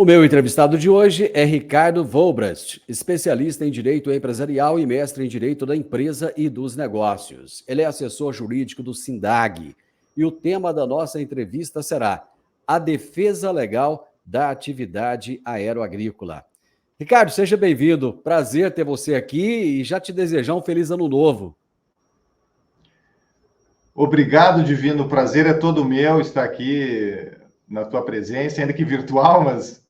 meu entrevistado de hoje é Ricardo Volbrast, especialista em Direito Empresarial e mestre em Direito da Empresa e dos Negócios. Ele é assessor jurídico do SINDAG e o tema da nossa entrevista será a defesa legal da atividade aeroagrícola. Ricardo, seja bem-vindo. Prazer ter você aqui e já te desejar um feliz ano novo. Obrigado, Divino. O prazer é todo meu estar aqui na tua presença, ainda que virtual, mas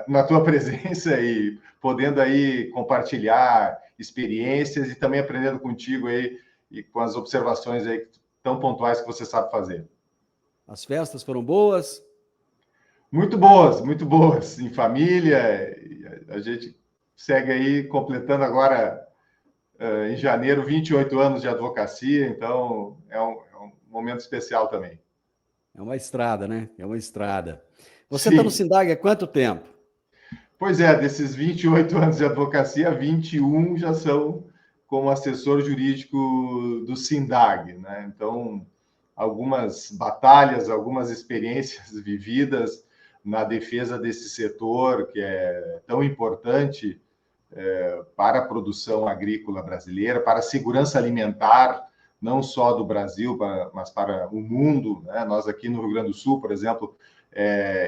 na tua presença e podendo aí compartilhar experiências e também aprendendo contigo aí e com as observações aí tão pontuais que você sabe fazer. As festas foram boas? Muito boas, em família. A gente segue aí completando agora em janeiro 28 anos de advocacia, então é um momento especial também. É uma estrada, né? É uma estrada. Você está no Sim. SINDAG há quanto tempo? Pois é, desses 28 anos de advocacia, 21 já são como assessor jurídico do SINDAG, né? Então, algumas batalhas, algumas experiências vividas na defesa desse setor que é tão importante para a produção agrícola brasileira, para a segurança alimentar, não só do Brasil, mas para o mundo, né? Nós aqui no Rio Grande do Sul, por exemplo,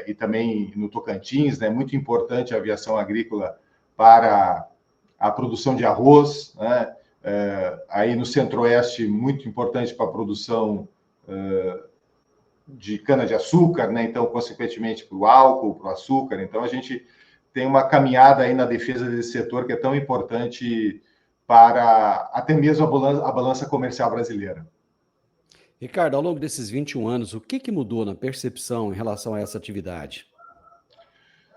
e também no Tocantins, né? Muito importante a aviação agrícola para a produção de arroz, né? Aí no Centro-Oeste, muito importante para a produção de cana-de-açúcar, né? Então, consequentemente, para o álcool, para o açúcar. Então, a gente tem uma caminhada aí na defesa desse setor que é tão importante para até mesmo a balança comercial brasileira. Ricardo, ao longo desses 21 anos, o que mudou na percepção em relação a essa atividade?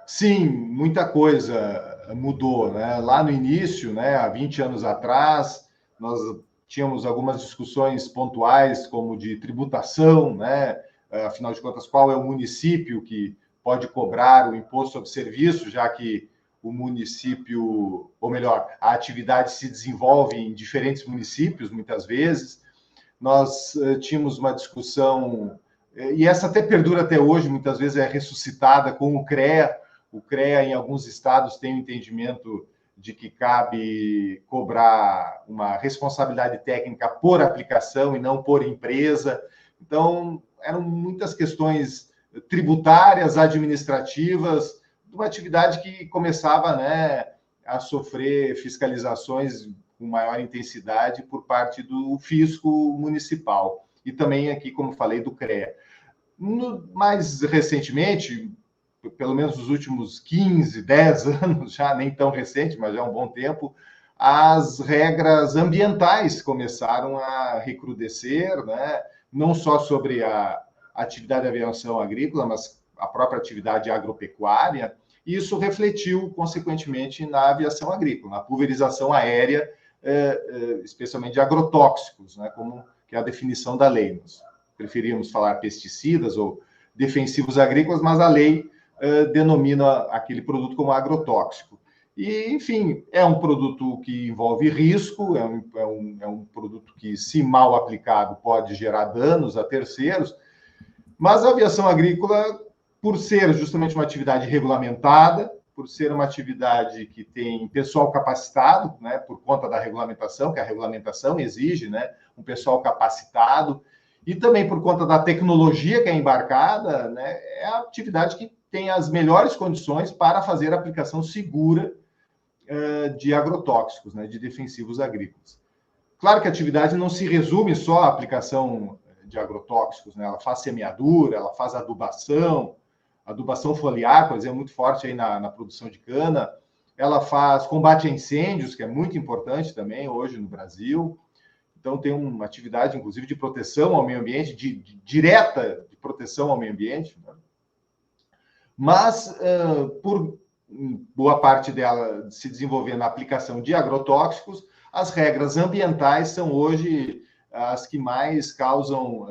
Sim, muita coisa mudou, né? Lá no início, né, há 20 anos atrás, nós tínhamos algumas discussões pontuais, como de tributação, né? Afinal de contas, qual é o município que pode cobrar o imposto sobre serviço, já que o município, ou melhor, a atividade se desenvolve em diferentes municípios, muitas vezes. Nós tínhamos uma discussão, e essa até perdura até hoje, muitas vezes é ressuscitada com o CREA. O CREA, em alguns estados, tem o entendimento de que cabe cobrar uma responsabilidade técnica por aplicação e não por empresa. Então, eram muitas questões tributárias, administrativas, de uma atividade que começava, né, a sofrer fiscalizações com maior intensidade por parte do fisco municipal. E também aqui, como falei, do CREA. Mais recentemente, pelo menos nos últimos 15, 10 anos, já nem tão recente, mas já há um bom tempo, as regras ambientais começaram a recrudescer, né? Não só sobre a atividade de aviação agrícola, mas a própria atividade agropecuária. E isso refletiu, consequentemente, na aviação agrícola, na pulverização aérea, especialmente de agrotóxicos, né? Como que é a definição da lei. Nós preferíamos falar pesticidas ou defensivos agrícolas, mas a lei denomina aquele produto como agrotóxico. E, enfim, é um produto que envolve risco, é um produto que, se mal aplicado, pode gerar danos a terceiros, mas a aviação agrícola, por ser justamente uma atividade regulamentada, por ser uma atividade que tem pessoal capacitado, né, por conta da regulamentação, que a regulamentação exige, né, um pessoal capacitado, e também por conta da tecnologia que é embarcada, né, é a atividade que tem as melhores condições para fazer a aplicação segura de agrotóxicos, né, de defensivos agrícolas. Claro que a atividade não se resume só à aplicação de agrotóxicos, né? Ela faz semeadura, ela faz adubação foliar, por exemplo, é muito forte aí na produção de cana, ela faz combate a incêndios, que é muito importante também hoje no Brasil. Então, tem uma atividade, inclusive, de proteção ao meio ambiente, direta de proteção ao meio ambiente, né? Mas, por boa parte dela se desenvolver na aplicação de agrotóxicos, as regras ambientais são hoje as que mais causam,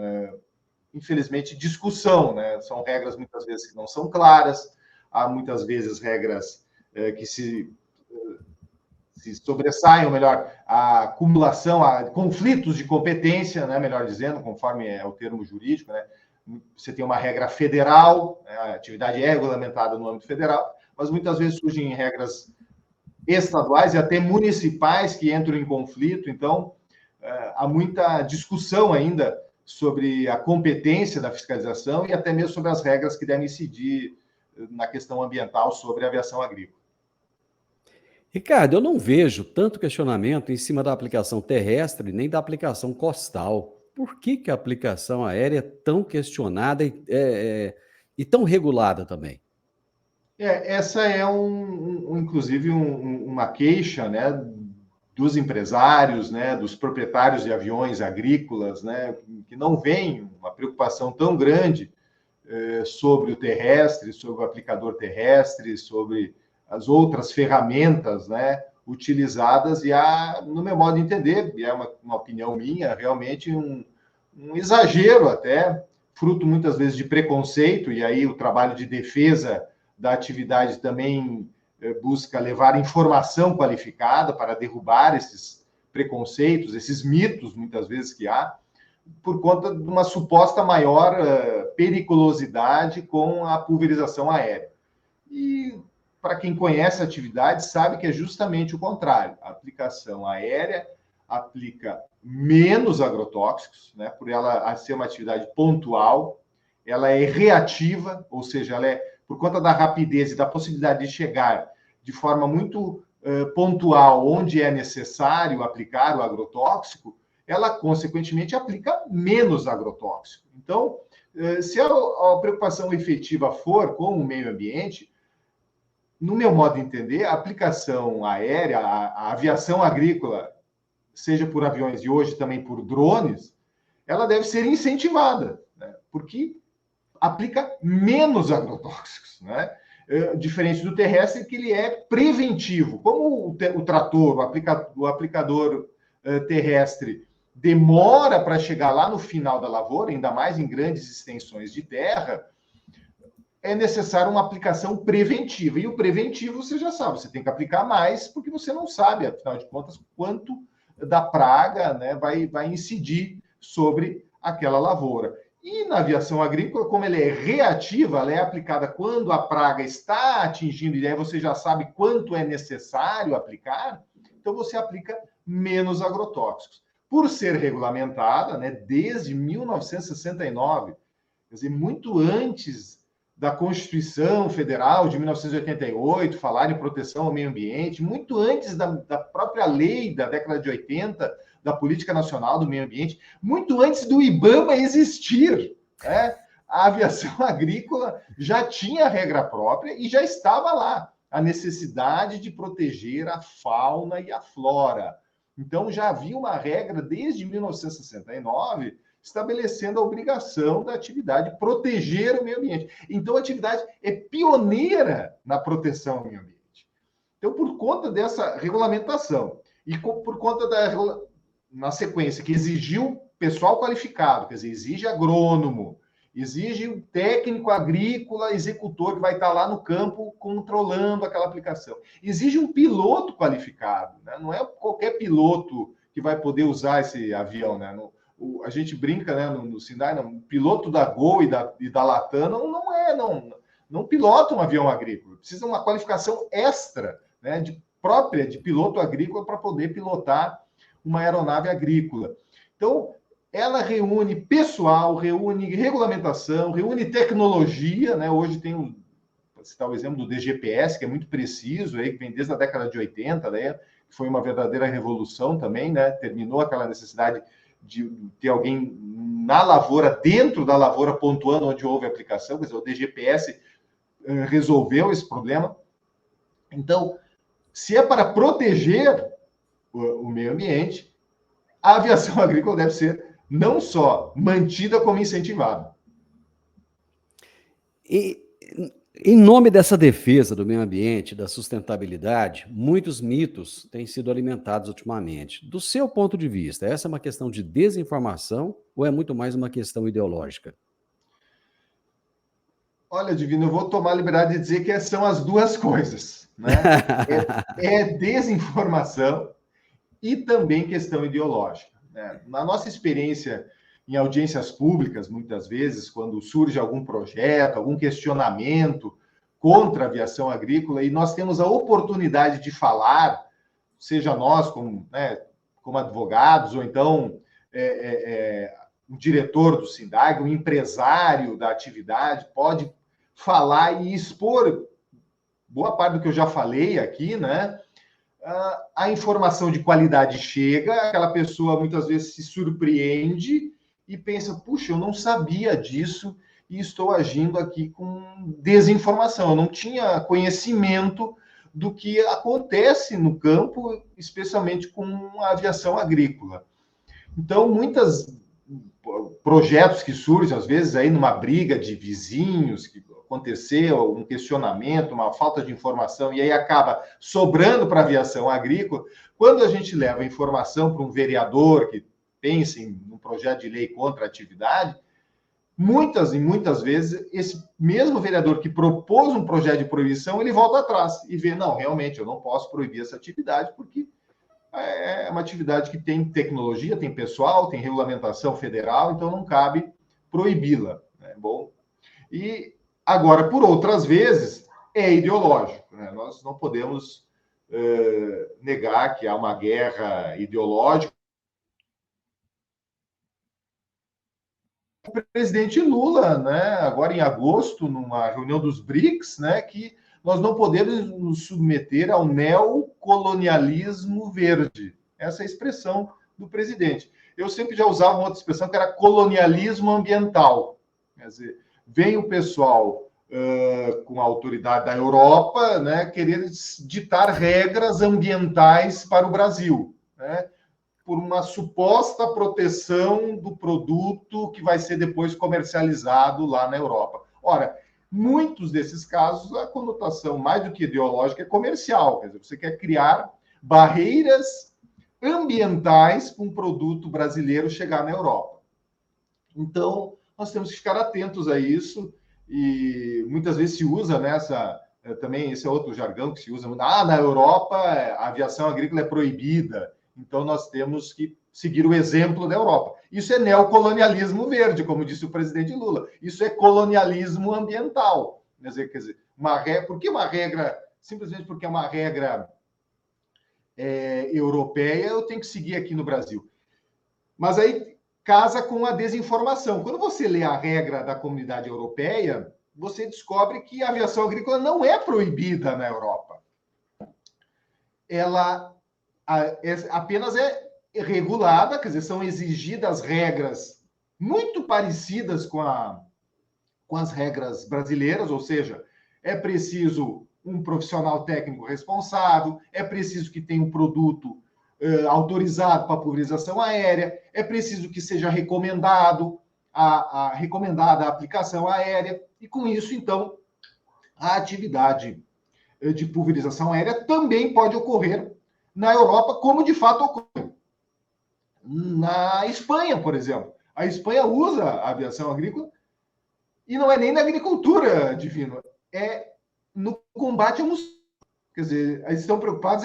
infelizmente, discussão, né? São regras, muitas vezes, que não são claras, há muitas vezes regras que se sobressaem, ou melhor, a acumulação, a conflitos de competência, né, melhor dizendo, conforme é o termo jurídico, né? Você tem uma regra federal, né, a atividade é regulamentada no âmbito federal, mas muitas vezes surgem regras estaduais e até municipais que entram em conflito. Então, há muita discussão ainda sobre a competência da fiscalização e até mesmo sobre as regras que devem incidir na questão ambiental sobre a aviação agrícola. Ricardo, eu não vejo tanto questionamento em cima da aplicação terrestre nem da aplicação costal. Por que que a aplicação aérea é tão questionada e tão regulada também? Essa é inclusive uma queixa, né, dos empresários, né, dos proprietários de aviões agrícolas, né, que não veem uma preocupação tão grande sobre o terrestre, sobre o aplicador terrestre, sobre as outras ferramentas, né, utilizadas, e há, no meu modo de entender, e é uma opinião minha, realmente um exagero até, fruto muitas vezes de preconceito, e aí o trabalho de defesa da atividade também busca levar informação qualificada para derrubar esses preconceitos, esses mitos, muitas vezes, que há, por conta de uma suposta maior periculosidade com a pulverização aérea. E, para quem conhece a atividade, sabe que é justamente o contrário. A aplicação aérea aplica menos agrotóxicos, né, por ela ser uma atividade pontual, ela é reativa, ou seja, ela é, por conta da rapidez e da possibilidade de chegar de forma muito pontual onde é necessário aplicar o agrotóxico, ela, consequentemente, aplica menos agrotóxico. Então, se a preocupação efetiva for com o meio ambiente, no meu modo de entender, a aplicação aérea, a aviação agrícola, seja por aviões e hoje também por drones, ela deve ser incentivada, né? Porque aplica menos agrotóxicos, né? Diferente do terrestre, que ele é preventivo. Como o trator, o aplicador terrestre, demora para chegar lá no final da lavoura, ainda mais em grandes extensões de terra, é necessário uma aplicação preventiva. E o preventivo, você já sabe, você tem que aplicar mais, porque você não sabe, afinal de contas, quanto da praga, né, vai incidir sobre aquela lavoura. E na aviação agrícola, como ela é reativa, ela é aplicada quando a praga está atingindo, e aí você já sabe quanto é necessário aplicar, então você aplica menos agrotóxicos. Por ser regulamentada, né, desde 1969, quer dizer, muito antes da Constituição Federal de 1988, falar em proteção ao meio ambiente, muito antes da própria lei da década de 80, da Política Nacional do Meio Ambiente, muito antes do IBAMA existir, né? A aviação agrícola já tinha regra própria e já estava lá a necessidade de proteger a fauna e a flora. Então, já havia uma regra desde 1969 estabelecendo a obrigação da atividade proteger o meio ambiente. Então, a atividade é pioneira na proteção ao meio ambiente. Então, por conta dessa regulamentação e por conta na sequência, que exigiu pessoal qualificado, quer dizer, exige agrônomo, exige um técnico agrícola, executor, que vai estar lá no campo controlando aquela aplicação. Exige um piloto qualificado, né? Não é qualquer piloto que vai poder usar esse avião, né? A gente brinca, né, no Sindai, o piloto da Gol e da Latam não pilota um avião agrícola. Precisa de uma qualificação extra, né, própria de piloto agrícola para poder pilotar uma aeronave agrícola. Então, ela reúne pessoal, reúne regulamentação, reúne tecnologia, né? Hoje tem para citar o exemplo do DGPS, que é muito preciso, aí, que vem desde a década de 80, né? Foi uma verdadeira revolução também, né? Terminou aquela necessidade de ter alguém na lavoura, dentro da lavoura, pontuando onde houve aplicação, quer dizer, o DGPS resolveu esse problema. Então, se é para proteger o meio ambiente, a aviação agrícola deve ser não só mantida, como incentivada. E, em nome dessa defesa do meio ambiente, da sustentabilidade, muitos mitos têm sido alimentados ultimamente. Do seu ponto de vista, essa é uma questão de desinformação ou é muito mais uma questão ideológica? Olha, Divino, eu vou tomar a liberdade de dizer que são as duas coisas, né? É desinformação e também questão ideológica, né? Na nossa experiência em audiências públicas, muitas vezes, quando surge algum projeto, algum questionamento contra a aviação agrícola, e nós temos a oportunidade de falar, seja nós como, né, como advogados, ou então um diretor do SINDAG, um empresário da atividade, pode falar e expor boa parte do que eu já falei aqui, né? A informação de qualidade chega, aquela pessoa muitas vezes se surpreende e pensa, puxa, eu não sabia disso e estou agindo aqui com desinformação. Eu não tinha conhecimento do que acontece no campo, especialmente com a aviação agrícola. Então, muitos projetos que surgem, às vezes, aí numa briga de vizinhos, que aconteceu um questionamento, uma falta de informação, e aí acaba sobrando para a aviação agrícola. Quando a gente leva a informação para um vereador que pensa em um projeto de lei contra a atividade, muitas e muitas vezes, esse mesmo vereador que propôs um projeto de proibição, ele volta atrás e vê, não, realmente, eu não posso proibir essa atividade, porque é uma atividade que tem tecnologia, tem pessoal, tem regulamentação federal, então não cabe proibi-la. Né? Bom, e agora, por outras vezes, é ideológico. Né? Nós não podemos negar que há uma guerra ideológica. O presidente Lula, né, agora em agosto, numa reunião dos BRICS, né, que nós não podemos nos submeter ao neocolonialismo verde. Essa é a expressão do presidente. Eu sempre já usava uma outra expressão que era colonialismo ambiental. Quer dizer, vem o pessoal com a autoridade da Europa, né, querer ditar regras ambientais para o Brasil, né, por uma suposta proteção do produto que vai ser depois comercializado lá na Europa. Ora, muitos desses casos, a conotação mais do que ideológica é comercial. Quer dizer, você quer criar barreiras ambientais para um produto brasileiro chegar na Europa. Então, nós temos que ficar atentos a isso, e muitas vezes se usa nessa... Também esse é outro jargão que se usa. Na Europa, a aviação agrícola é proibida, então nós temos que seguir o exemplo da Europa. Isso é neocolonialismo verde, como disse o presidente Lula. Isso é colonialismo ambiental. Quer dizer, por que uma regra, simplesmente porque é uma regra europeia, eu tenho que seguir aqui no Brasil? Mas aí casa com a desinformação. Quando você lê a regra da Comunidade Europeia, você descobre que a aviação agrícola não é proibida na Europa. Ela apenas é regulada, quer dizer, são exigidas regras muito parecidas com as regras brasileiras, ou seja, é preciso um profissional técnico responsável, é preciso que tenha um produto autorizado para pulverização aérea, é preciso que seja recomendada a aplicação aérea, e com isso, então, a atividade de pulverização aérea também pode ocorrer na Europa, como de fato ocorre na Espanha, por exemplo. A Espanha usa a aviação agrícola e não é nem na agricultura, Divino, é no combate ao mosquito. Quer dizer, eles estão preocupados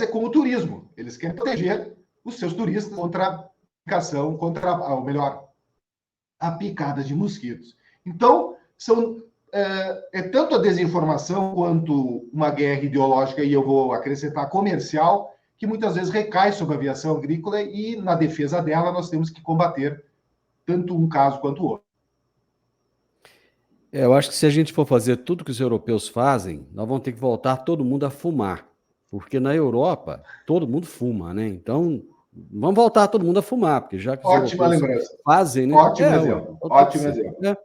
com o turismo. Eles querem proteger os seus turistas contra a picação, ou melhor, a picada de mosquitos. Então, tanto a desinformação quanto uma guerra ideológica, e eu vou acrescentar comercial, que muitas vezes recai sobre a aviação agrícola, e na defesa dela nós temos que combater tanto um caso quanto o outro. Eu acho que se a gente for fazer tudo que os europeus fazem, nós vamos ter que voltar todo mundo a fumar, porque na Europa todo mundo fuma, né? Então, vamos voltar todo mundo a fumar, porque já que os Ótima europeus lembrança. fazem, né? Ótimo exemplo. Ótimo exemplo. Né?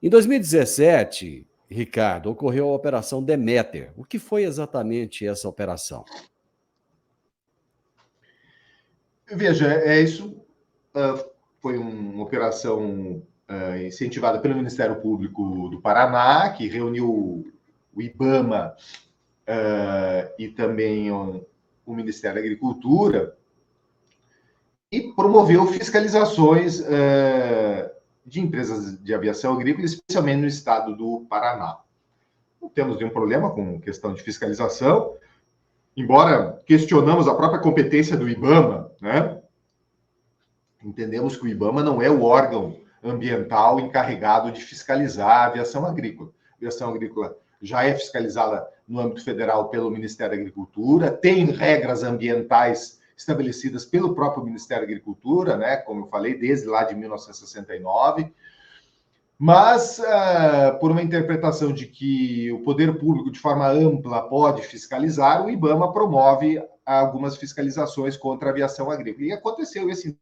Em 2017, Ricardo, ocorreu a Operação Deméter. O que foi exatamente essa operação? Veja, isso foi uma operação incentivada pelo Ministério Público do Paraná, que reuniu o IBAMA e também o Ministério da Agricultura, e promoveu fiscalizações de empresas de aviação agrícola, especialmente no estado do Paraná. Não temos nenhum problema com questão de fiscalização, embora questionamos a própria competência do IBAMA, né? entendemos que o IBAMA não é o órgão ambiental encarregado de fiscalizar a aviação agrícola. A aviação agrícola já é fiscalizada no âmbito federal pelo Ministério da Agricultura, tem regras ambientais estabelecidas pelo próprio Ministério da Agricultura, né, como eu falei, desde lá de 1969, mas por uma interpretação de que o poder público, de forma ampla, pode fiscalizar, o IBAMA promove algumas fiscalizações contra a aviação agrícola. E aconteceu esse...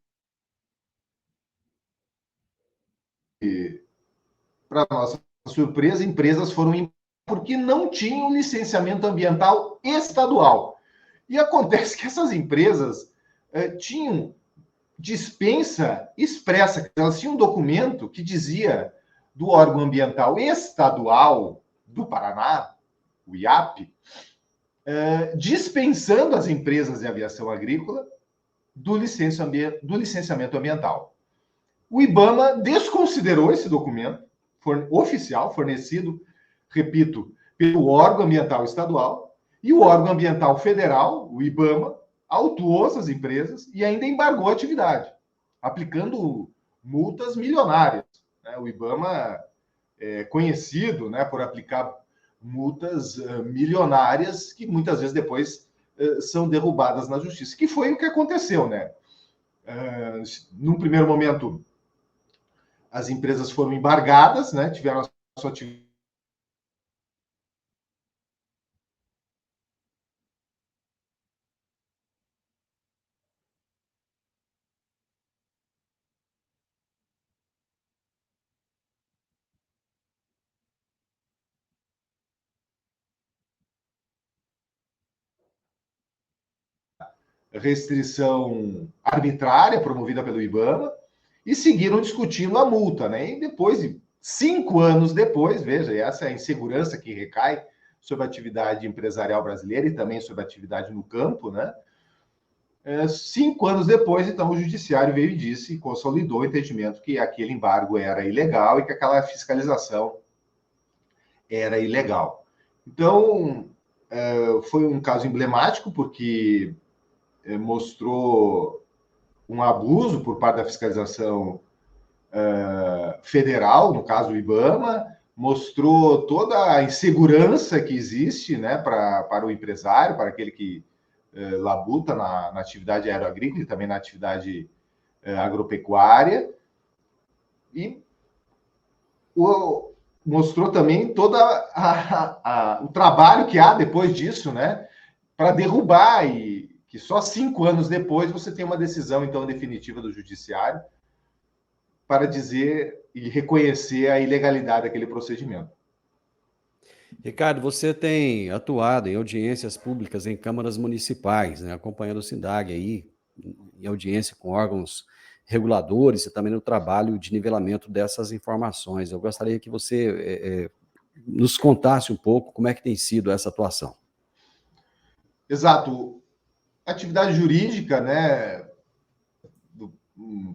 Para nossa surpresa, empresas foram porque não tinham licenciamento ambiental estadual. E acontece que essas empresas tinham dispensa expressa, elas tinham um documento que dizia do órgão ambiental estadual do Paraná, o IAP, dispensando as empresas de aviação agrícola do licenciamento ambiental. O IBAMA desconsiderou esse documento oficial, fornecido, repito, pelo órgão ambiental estadual, e o órgão ambiental federal, o IBAMA, autuou essas empresas e ainda embargou a atividade, aplicando multas milionárias. O IBAMA é conhecido, né, por aplicar multas milionárias que muitas vezes depois são derrubadas na justiça, que foi o que aconteceu, né? Num primeiro momento, as empresas foram embargadas, né, tiveram a sua atividade restrição arbitrária promovida pelo IBAMA e seguiram discutindo a multa, né? E depois, 5 anos depois, veja, essa é a insegurança que recai sobre a atividade empresarial brasileira e também sobre a atividade no campo, né? 5 anos depois, então, o judiciário veio e disse, consolidou o entendimento que aquele embargo era ilegal e que aquela fiscalização era ilegal. Então, foi um caso emblemático, porque mostrou um abuso por parte da fiscalização federal, no caso o IBAMA, mostrou toda a insegurança que existe, né, para o empresário, para aquele que labuta na atividade aeroagrícola e também na atividade agropecuária, e mostrou também todo o trabalho que há depois disso, né, para derrubar, e que só 5 anos depois você tem uma decisão, então, definitiva do judiciário para dizer e reconhecer a ilegalidade daquele procedimento. Ricardo, você tem atuado em audiências públicas em câmaras municipais, né, acompanhando o SINDAG aí, em audiência com órgãos reguladores e também no trabalho de nivelamento dessas informações. Eu gostaria que você nos contasse um pouco como é que tem sido essa atuação. Exato. Atividade jurídica, né,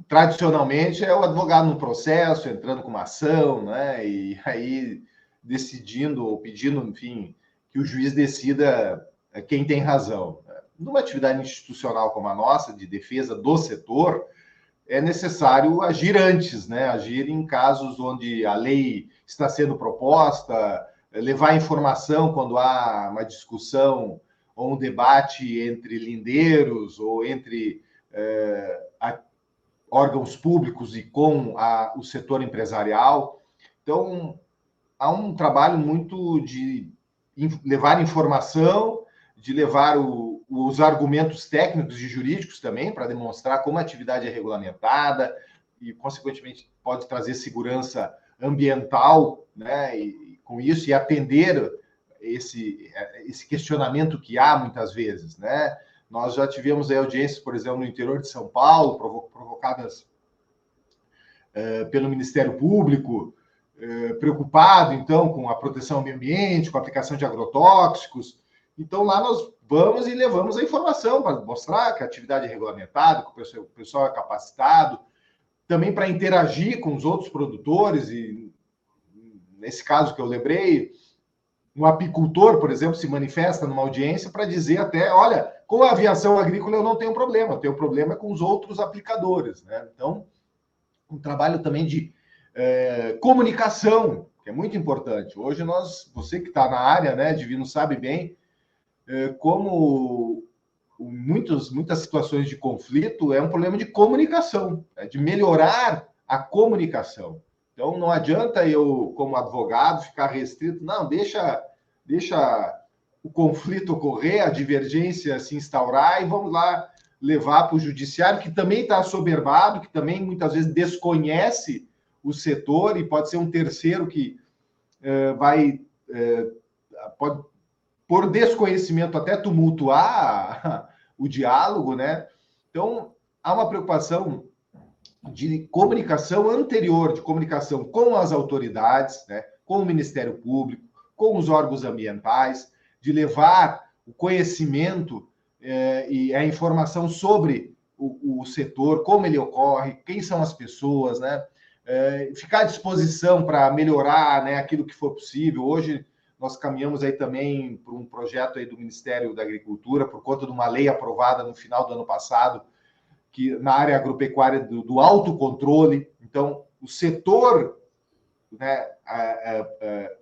tradicionalmente é o advogado no processo, entrando com uma ação, né, e aí decidindo ou pedindo, enfim, que o juiz decida quem tem razão. Numa atividade institucional como a nossa, de defesa do setor, é necessário agir antes, né? Agir em casos onde a lei está sendo proposta, levar informação quando há uma discussão ou um debate entre lindeiros ou entre órgãos públicos e com o setor empresarial. Então, há um trabalho muito de levar informação, de levar os argumentos técnicos e jurídicos também, para demonstrar como a atividade é regulamentada e, consequentemente, pode trazer segurança ambiental, né? E com isso, e atender esse questionamento que há muitas vezes, né? Nós já tivemos aí audiências, por exemplo, no interior de São Paulo, provocadas pelo Ministério Público, preocupado, então, com a proteção ao meio ambiente, com a aplicação de agrotóxicos. Então, lá nós vamos e levamos a informação para mostrar que a atividade é regulamentada, que o pessoal é capacitado, também para interagir com os outros produtores, e nesse caso que eu lembrei, Um apicultor, por exemplo, se manifesta numa audiência para dizer até, olha, com a aviação agrícola eu não tenho problema, eu tenho problema com os outros aplicadores, né? Então, um trabalho também de comunicação, que é muito importante. Hoje você que está na área, né, Divino, sabe bem como muitas situações de conflito é um problema de comunicação, de melhorar a comunicação. Então, não adianta eu, como advogado, ficar restrito, não, deixa o conflito ocorrer, a divergência se instaurar e vamos lá levar para o judiciário, que também está assoberbado, que também muitas vezes desconhece o setor e pode ser um terceiro que pode, por desconhecimento, até tumultuar o diálogo, né? Então, há uma preocupação de comunicação anterior, de comunicação com as autoridades, né? Com o Ministério Público, com os órgãos ambientais, de levar o conhecimento e a informação sobre o setor, como ele ocorre, quem são as pessoas, né? Ficar à disposição para melhorar, né, aquilo que for possível. Hoje nós caminhamos aí também para um projeto aí do Ministério da Agricultura, por conta de uma lei aprovada no final do ano passado, que na área agropecuária do autocontrole. Então, o setor, né,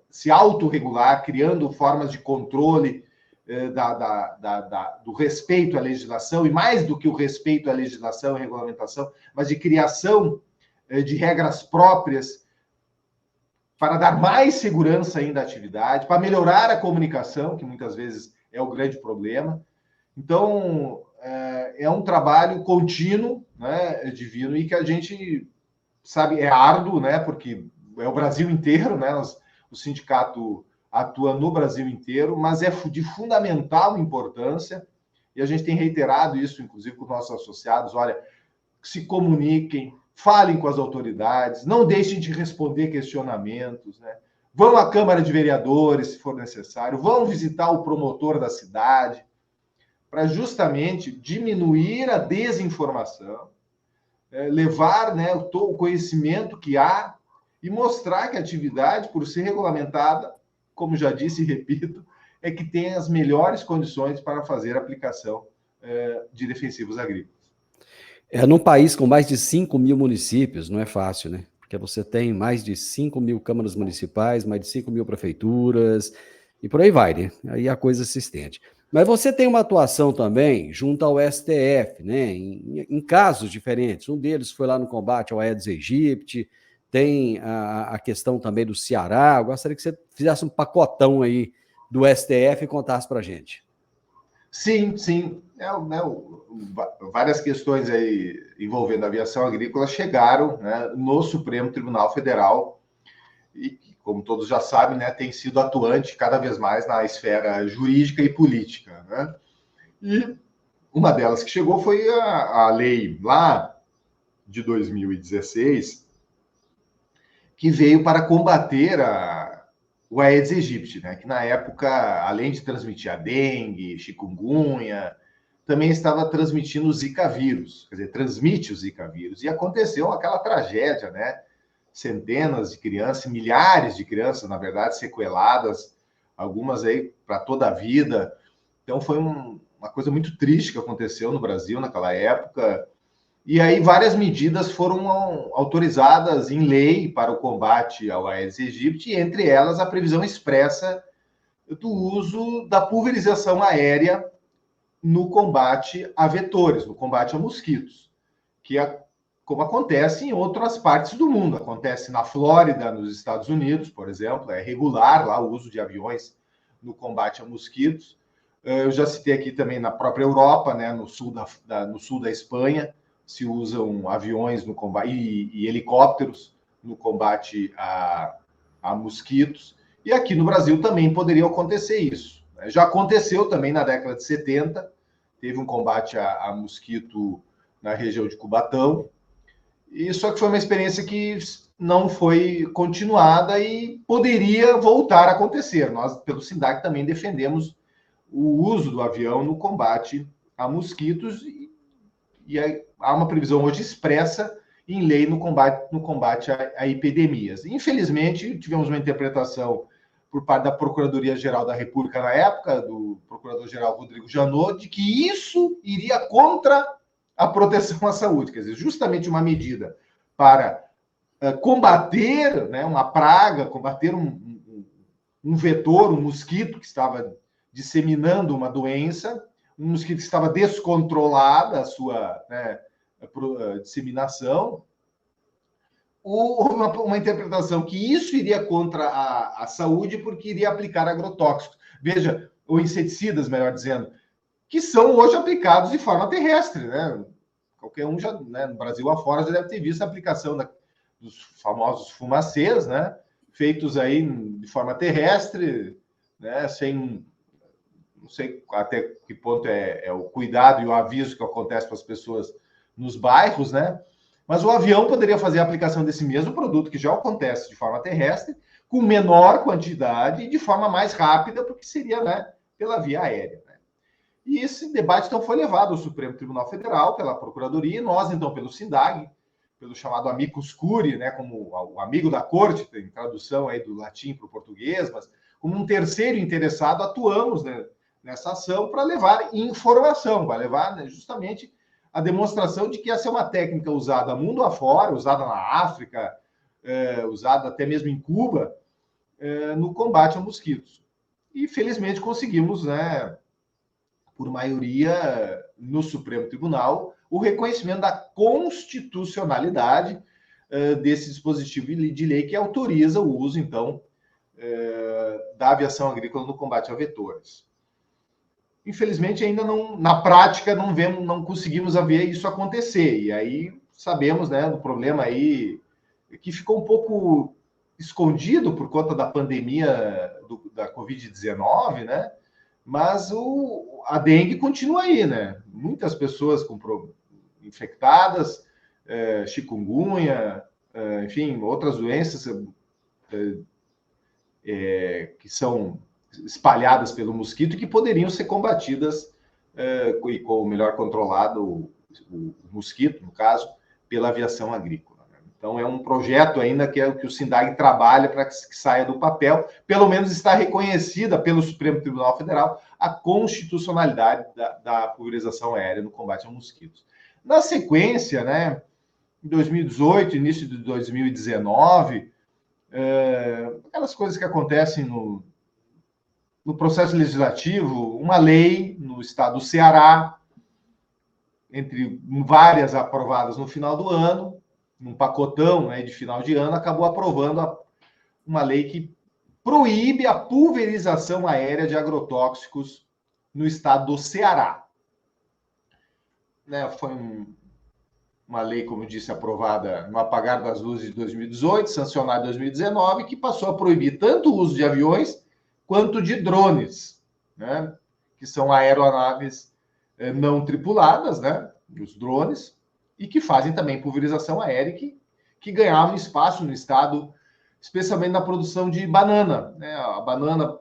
se autorregular, criando formas de controle do respeito à legislação, e mais do que o respeito à legislação e regulamentação, mas de criação de regras próprias para dar mais segurança ainda à atividade, para melhorar a comunicação, que muitas vezes é o grande problema. Então, é um trabalho contínuo, né, Divino, e que a gente sabe, é árduo, né, porque é o Brasil inteiro, né, o sindicato atua no Brasil inteiro, mas é de fundamental importância, e a gente tem reiterado isso, inclusive, com os nossos associados, olha, se comuniquem, falem com as autoridades, não deixem de responder questionamentos, né? Vão à Câmara de Vereadores, se for necessário, vão visitar o promotor da cidade, para justamente diminuir a desinformação, levar, né, o conhecimento que há e mostrar que a atividade, por ser regulamentada, como já disse e repito, é que tem as melhores condições para fazer a aplicação de defensivos agrícolas. Num país com mais de 5 mil municípios, não é fácil, né? Porque você tem mais de 5 mil câmaras municipais, mais de 5 mil prefeituras, e por aí vai, né? Aí a coisa se estende. Mas você tem uma atuação também junto ao STF, né? Em casos diferentes. Um deles foi lá no combate ao Aedes aegypti, tem a questão também do Ceará. Eu gostaria que você fizesse um pacotão aí do STF e contasse para a gente. Sim, sim. Várias questões aí envolvendo a aviação agrícola chegaram, né, no Supremo Tribunal Federal e, como todos já sabem, né, tem sido atuante cada vez mais na esfera jurídica e política, né? E uma delas que chegou foi a lei lá de 2016, que veio para combater o Aedes aegypti, né? Que na época, além de transmitir a dengue, chikungunya, também estava transmitindo o Zika vírus, quer dizer, transmite o Zika vírus. E aconteceu aquela tragédia, né? Centenas de crianças, milhares de crianças, na verdade, sequeladas, algumas aí para toda a vida. Então foi uma coisa muito triste que aconteceu no Brasil naquela época. E aí várias medidas foram autorizadas em lei para o combate ao Aedes aegypti, entre elas a previsão expressa do uso da pulverização aérea no combate a vetores, no combate a mosquitos, que como acontece em outras partes do mundo. Acontece na Flórida, nos Estados Unidos, por exemplo, é regular lá o uso de aviões no combate a mosquitos. Eu já citei aqui também na própria Europa, né, no sul da Espanha, se usam aviões no combate e helicópteros no combate a mosquitos. E aqui no Brasil também poderia acontecer isso. Já aconteceu também na década de 70, teve um combate a mosquito na região de Cubatão, e só que foi uma experiência que não foi continuada e poderia voltar a acontecer. Nós, pelo SINDAC, também defendemos o uso do avião no combate a mosquitos, e há uma previsão hoje expressa em lei no combate a epidemias. Infelizmente, tivemos uma interpretação por parte da Procuradoria-Geral da República na época, do Procurador-Geral Rodrigo Janot, de que isso iria contra a proteção à saúde, quer dizer, justamente uma medida para combater, né, uma praga, combater um vetor, um mosquito que estava disseminando uma doença, um mosquito que estava descontrolada a sua, né, disseminação. Houve uma interpretação que isso iria contra a saúde porque iria aplicar agrotóxicos. Veja, ou inseticidas, melhor dizendo, que são hoje aplicados de forma terrestre, né? Qualquer um já, né, no Brasil afora, já deve ter visto a aplicação dos famosos fumacês, né? Feitos aí de forma terrestre, né? Sem, não sei até que ponto é o cuidado e o aviso que acontece para as pessoas nos bairros, né? Mas o avião poderia fazer a aplicação desse mesmo produto, que já acontece de forma terrestre, com menor quantidade e de forma mais rápida, porque seria, né, pela via aérea. Né? E esse debate, então, foi levado ao Supremo Tribunal Federal, pela Procuradoria, e nós, então, pelo SINDAG, pelo chamado amicus curiae, né, como o amigo da corte, tem tradução aí do latim para o português, mas como um terceiro interessado, atuamos, né, nessa ação para levar informação, para levar, né, justamente a demonstração de que essa é uma técnica usada mundo afora, usada na África, usada até mesmo em Cuba, no combate a mosquitos. E, felizmente, conseguimos, né, por maioria, no Supremo Tribunal, o reconhecimento da constitucionalidade desse dispositivo de lei que autoriza o uso, então, da aviação agrícola no combate a vetores. Infelizmente, ainda não, na prática, não conseguimos ver isso acontecer. E aí sabemos, né, do problema aí que ficou um pouco escondido por conta da pandemia da Covid-19, né? Mas a dengue continua aí, né? Muitas pessoas infectadas, chikungunya, enfim, outras doenças que são espalhadas pelo mosquito que poderiam ser combatidas e com o melhor controlado o mosquito, no caso, pela aviação agrícola. Né? Então, é um projeto ainda que é o que o SINDAG trabalha para que saia do papel. Pelo menos está reconhecida pelo Supremo Tribunal Federal a constitucionalidade da pulverização aérea no combate a mosquitos. Na sequência, né, em 2018, início de 2019, aquelas coisas que acontecem no processo legislativo, uma lei no estado do Ceará, entre várias aprovadas no final do ano, num pacotão, né, de final de ano, acabou aprovando uma lei que proíbe a pulverização aérea de agrotóxicos no estado do Ceará. Né, foi uma lei, como eu disse, aprovada no apagar das luzes de 2018, sancionada em 2019, que passou a proibir tanto o uso de aviões quanto de drones, né? Que são aeronaves não tripuladas, né? Os drones, e que fazem também pulverização aérea, que ganhavam espaço no estado, especialmente na produção de banana. Né? A banana,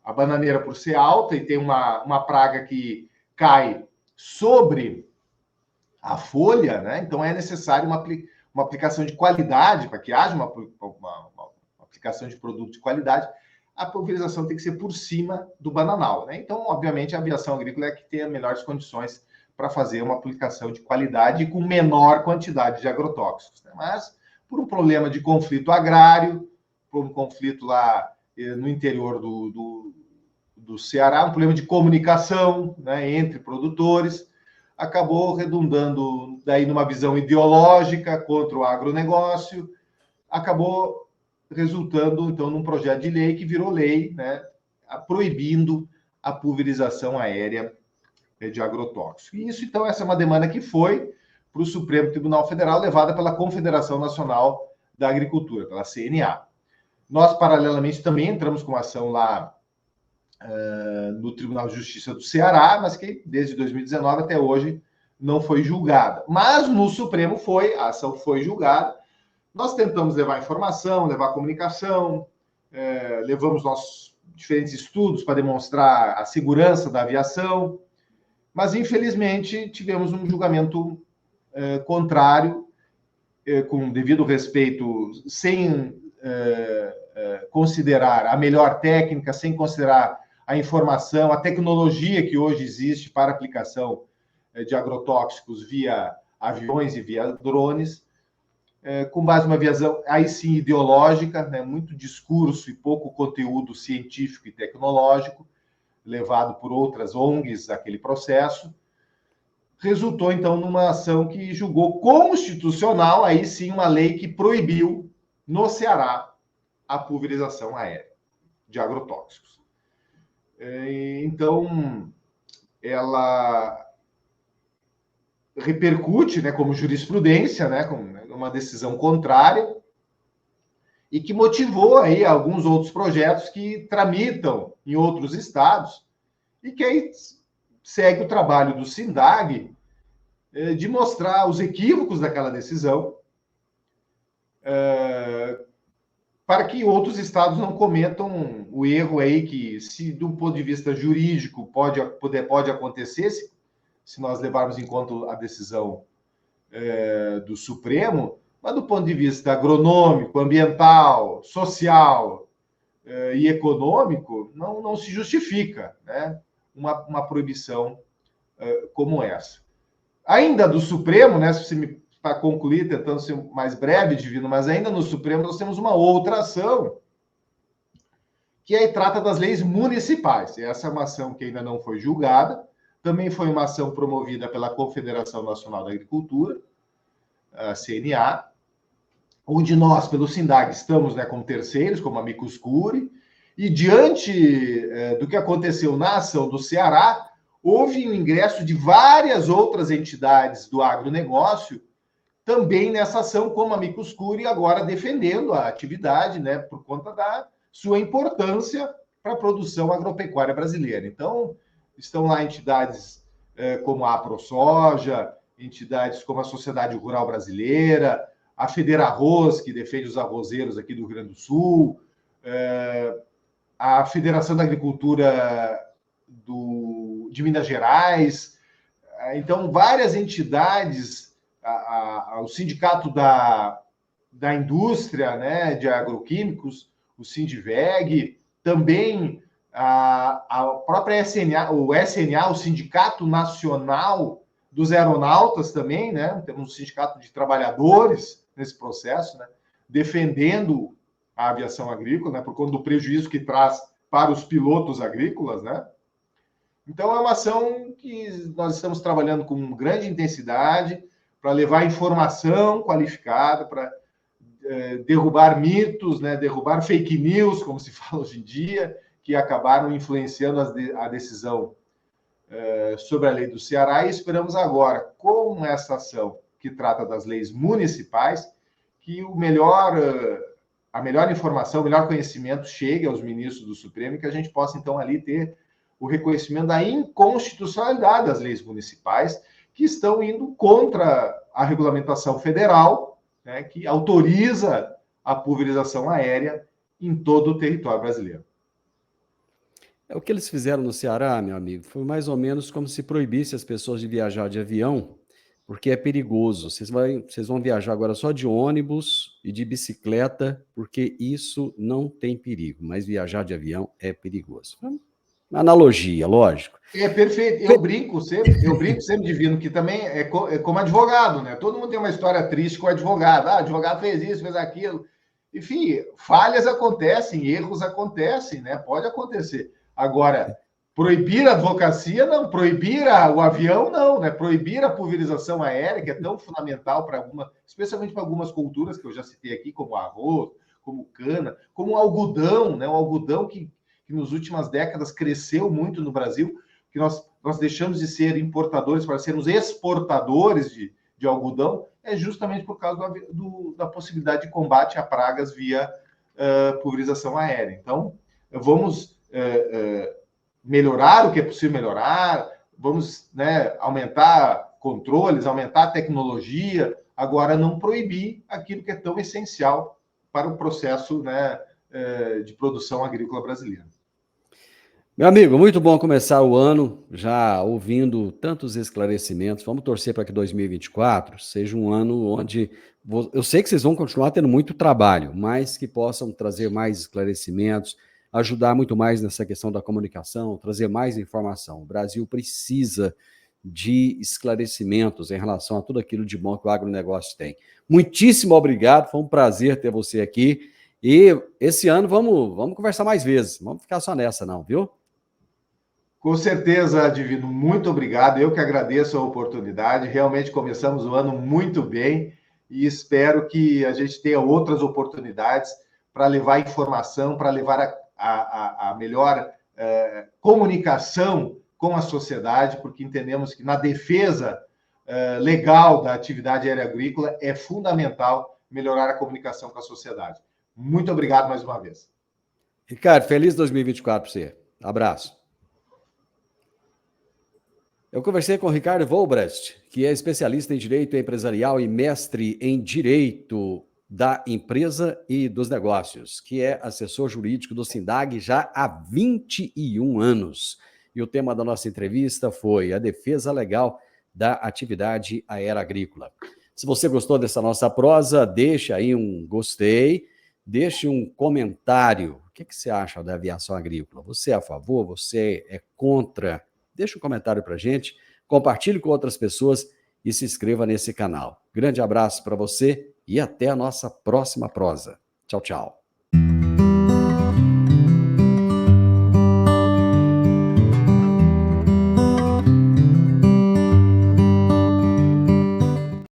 a bananeira, por ser alta e tem uma praga que cai sobre a folha, né? Então é necessário uma aplicação de qualidade, para que haja uma aplicação de produto de qualidade, a pulverização tem que ser por cima do bananal. Né? Então, obviamente, a aviação agrícola é que tem as melhores condições para fazer uma aplicação de qualidade e com menor quantidade de agrotóxicos. Né? Mas, por um problema de conflito agrário, por um conflito lá no interior do Ceará, um problema de comunicação, né, entre produtores, acabou redundando daí numa visão ideológica contra o agronegócio, acabou resultando, então, num projeto de lei que virou lei, né, proibindo a pulverização aérea de agrotóxicos. E isso, então, essa é uma demanda que foi para o Supremo Tribunal Federal, levada pela Confederação Nacional da Agricultura, pela CNA. Nós, paralelamente, também entramos com uma ação lá no Tribunal de Justiça do Ceará, mas que, desde 2019 até hoje, não foi julgada. Mas no Supremo a ação foi julgada. Nós tentamos levar informação, levar comunicação, levamos nossos diferentes estudos para demonstrar a segurança da aviação, mas, infelizmente, tivemos um julgamento contrário, com devido respeito, sem considerar a melhor técnica, sem considerar a informação, a tecnologia que hoje existe para aplicação de agrotóxicos via aviões e via drones, com base numa visão, aí sim, ideológica, né, muito discurso e pouco conteúdo científico e tecnológico, levado por outras ONGs aquele processo, resultou, então, numa ação que julgou constitucional, aí sim, uma lei que proibiu, no Ceará, a pulverização aérea de agrotóxicos. Então, ela repercute, né, como jurisprudência, né, com uma decisão contrária, e que motivou aí alguns outros projetos que tramitam em outros estados, e que aí segue o trabalho do SINDAG de mostrar os equívocos daquela decisão, para que outros estados não cometam o erro aí que, se do ponto de vista jurídico pode acontecer, se nós levarmos em conta a decisão do Supremo, mas do ponto de vista agronômico, ambiental, social e econômico, não se justifica, né, uma proibição como essa. Ainda do Supremo, né, se você me para concluir, tentando ser mais breve, Divino, mas ainda no Supremo nós temos uma outra ação, que aí trata das leis municipais. Essa é uma ação que ainda não foi julgada, também foi uma ação promovida pela Confederação Nacional da Agricultura, a CNA, onde nós, pelo SINDAG, estamos, né, como terceiros, como amicus curiae, e diante do que aconteceu na ação do Ceará, houve o ingresso de várias outras entidades do agronegócio também nessa ação, como amicus curiae, agora defendendo a atividade, né, por conta da sua importância para a produção agropecuária brasileira. Então, estão lá entidades como a AproSoja, entidades como a Sociedade Rural Brasileira, a Federarroz, que defende os arrozeiros aqui do Rio Grande do Sul, a Federação da Agricultura de Minas Gerais. Então, várias entidades, o Sindicato da Indústria, né, de Agroquímicos, o Sindiveg, também a própria SNA, o Sindicato Nacional dos Aeronautas também, né? Temos um sindicato de trabalhadores nesse processo, né, defendendo a aviação agrícola, né, por conta do prejuízo que traz para os pilotos agrícolas, né? Então, é uma ação que nós estamos trabalhando com grande intensidade para levar informação qualificada, para derrubar mitos, né, derrubar fake news, como se fala hoje em dia, que acabaram influenciando a decisão sobre a lei do Ceará, e esperamos agora, com essa ação que trata das leis municipais, que a melhor informação, o melhor conhecimento chegue aos ministros do Supremo e que a gente possa, então, ali ter o reconhecimento da inconstitucionalidade das leis municipais, que estão indo contra a regulamentação federal, né, que autoriza a pulverização aérea em todo o território brasileiro. O que eles fizeram no Ceará, meu amigo, foi mais ou menos como se proibisse as pessoas de viajar de avião, porque é perigoso. Vocês vão viajar agora só de ônibus e de bicicleta, porque isso não tem perigo, mas viajar de avião é perigoso. Uma analogia, lógico. É perfeito. Eu brinco sempre, Divino, que também é como advogado, né? Todo mundo tem uma história triste com o advogado. Ah, o advogado fez isso, fez aquilo. Enfim, falhas acontecem, erros acontecem, né? Pode acontecer. Agora, proibir a advocacia, não. Proibir o avião, não, né? Proibir a pulverização aérea, que é tão fundamental para especialmente para algumas culturas que eu já citei aqui, como arroz, como cana, como o algodão, né? O algodão que nas últimas décadas cresceu muito no Brasil, que nós deixamos de ser importadores para sermos exportadores de algodão, é justamente por causa da possibilidade de combate a pragas via pulverização aérea. Então, vamos melhorar o que é possível melhorar, vamos, né, aumentar controles, aumentar a tecnologia, agora não proibir aquilo que é tão essencial para o processo, né, de produção agrícola brasileira. Meu amigo, muito bom começar o ano já ouvindo tantos esclarecimentos. Vamos torcer para que 2024 seja um ano onde eu sei que vocês vão continuar tendo muito trabalho, mas que possam trazer mais esclarecimentos, ajudar muito mais nessa questão da comunicação, trazer mais informação. O Brasil precisa de esclarecimentos em relação a tudo aquilo de bom que o agronegócio tem. Muitíssimo obrigado, foi um prazer ter você aqui. E esse ano vamos conversar mais vezes, não vamos ficar só nessa não, viu? Com certeza, Divino, muito obrigado. Eu que agradeço a oportunidade. Realmente começamos o ano muito bem e espero que a gente tenha outras oportunidades para levar informação, para levar a melhor comunicação com a sociedade, porque entendemos que na defesa legal da atividade aérea agrícola é fundamental melhorar a comunicação com a sociedade. Muito obrigado mais uma vez. Ricardo, feliz 2024 para você. Abraço. Eu conversei com o Ricardo Volbrecht, que é especialista em Direito Empresarial e mestre em Direito da Empresa e dos Negócios, que é assessor jurídico do SINDAG já há 21 anos. E o tema da nossa entrevista foi a defesa legal da atividade aérea agrícola. Se você gostou dessa nossa prosa, deixe aí um gostei, deixe um comentário. O que você acha da aviação agrícola? Você é a favor? Você é contra? Deixa um comentário para a gente, compartilhe com outras pessoas e se inscreva nesse canal. Grande abraço para você e até a nossa próxima prosa. Tchau, tchau.